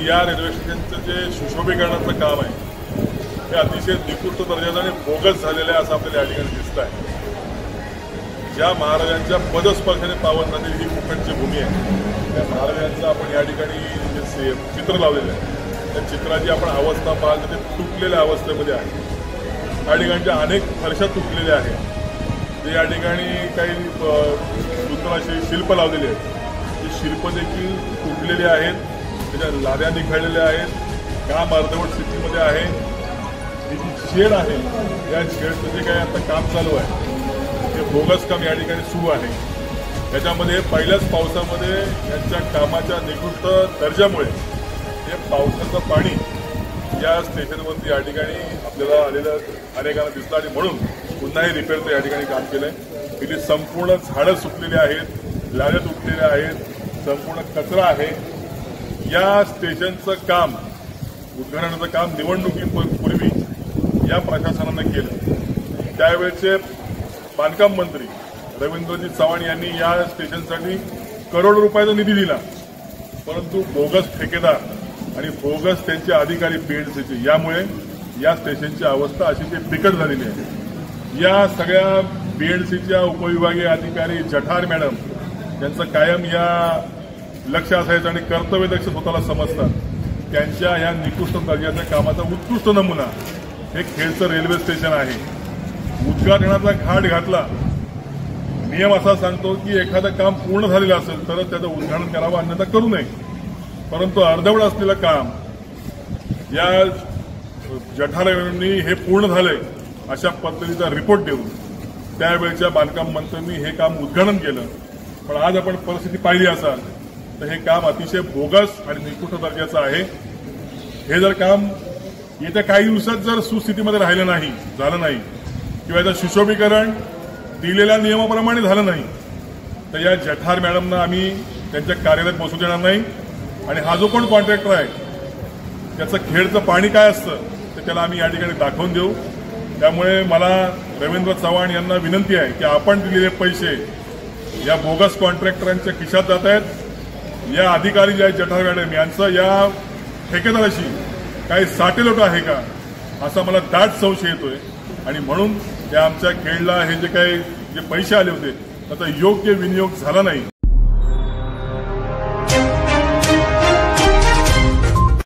या रेल्वे स्टेशनचं जे सुशोभीकरणाचं काम आहे ते अतिशय निकृष्ट दर्जाचं आणि बोगस झालेलं आहे असं आपल्याला या ठिकाणी दिसत आहे। ज्या महाराजांच्या पदस्पर्शाने पावन झालेली ही कोकणची भूमी आहे, त्या महाराजांचं आपण या ठिकाणी जे चित्र लावलेलं आहे त्या चित्राची आपण अवस्था पाहाल तर ते तुटलेल्या अवस्थेमध्ये आहे। या ठिकाणच्या अनेक फरशा तुटलेल्या आहेत, ते या ठिकाणी काही सुंदर अशी शिल्प लावलेली आहेत, ती शिल्प देखील तुटलेली आहेत, त्याच्या लाद्या निखळलेल्या आहेत, काम अर्धवट स्थितीमध्ये आहे। ही जी शेड आहे या शेडचं जे काही आता काम चालू आहे ते बोगस काम या ठिकाणी सुरू आहे। त्याच्यामध्ये पहिल्याच पावसामध्ये यांच्या कामाच्या निकृष्ट दर्जामुळे हे पावसाचं पाणी या स्टेशनवरती या ठिकाणी आपल्याला आलेलं अनेकांना दिसतं आणि म्हणून पुन्हा हे रिपेअरचं या ठिकाणी काम केलं आहे। इथे संपूर्ण झाडं सुटलेली आहेत, लाद्या तुटलेल्या आहेत, संपूर्ण कचरा आहे। या स्टेशनचं काम उद्घाटनाचं काम निवडणुकीपूर्वी या प्रशासनानं केलं। त्यावेळेचे बांधकाम मंत्री रवींद्रजी चव्हाण यांनी या स्टेशनसाठी करोड रुपयाचा निधी दिला, परंतु बोगस ठेकेदार आणि बोगस त्यांचे अधिकारी बीएडसीचे यामुळे या स्टेशनची अवस्था अशी ते बिकट झालेली आहे। या सगळ्या बीएडसीच्या उपविभागीय अधिकारी जठार मॅडम यांचं कायम या लक्ष असायचं आणि कर्तव्यदक्ष स्वतःला समजतात। त्यांच्या या निकृष्ट दर्जाच्या कामाचा उत्कृष्ट नमुना हे खेडचं रेल्वे स्टेशन आहे। उद्घाटनाचा घाट घातला, नियम असा सांगतो की एखादं काम पूर्ण झालेलं असेल तरच त्याचं उद्घाटन करावं, अन्यथा करू नये। परंतु अर्धवट असलेलं काम या जठारांनी हे पूर्ण झालंय अशा पद्धतीचा रिपोर्ट देऊन त्यावेळेच्या बांधकाम मंत्र्यांनी हे काम उद्घाटन केलं। पण आज आपण परिस्थिती पाहिली असाल तर हे काम अतिशय बोगस आणि निकृष्ट दर्जाचं आहे। हे जर काम येत्या काही दिवसात जर सुस्थितीमध्ये राहिलं नाही, झालं नाही किंवा याचं सुशोभीकरण दिलेल्या नियमाप्रमाणे झालं नाही तर या जठार मॅडमना आम्ही त्यांच्या कार्यालयात बसू देणार नाही। आणि हा जो कोण कॉन्ट्रॅक्टर आहे त्याचं खेडचं पाणी काय असतं ते त्याला आम्ही या ठिकाणी दाखवून देऊ। त्यामुळे मला रवींद्र चव्हाण यांना विनंती आहे की आपण दिलेले पैसे या बोगस कॉन्ट्रॅक्टरांच्या खिशात जात आहेत। या अधिकारी जे आहेत जठार मॅडम यांचं या ठेकेदाराशी काही साटेलोट आहे का असा मला दाट संशय येतोय आणि म्हणून त्या आमच्या खेडला हे जे काही पैसे आले होते त्याचा योग्य विनियोग झाला नाही।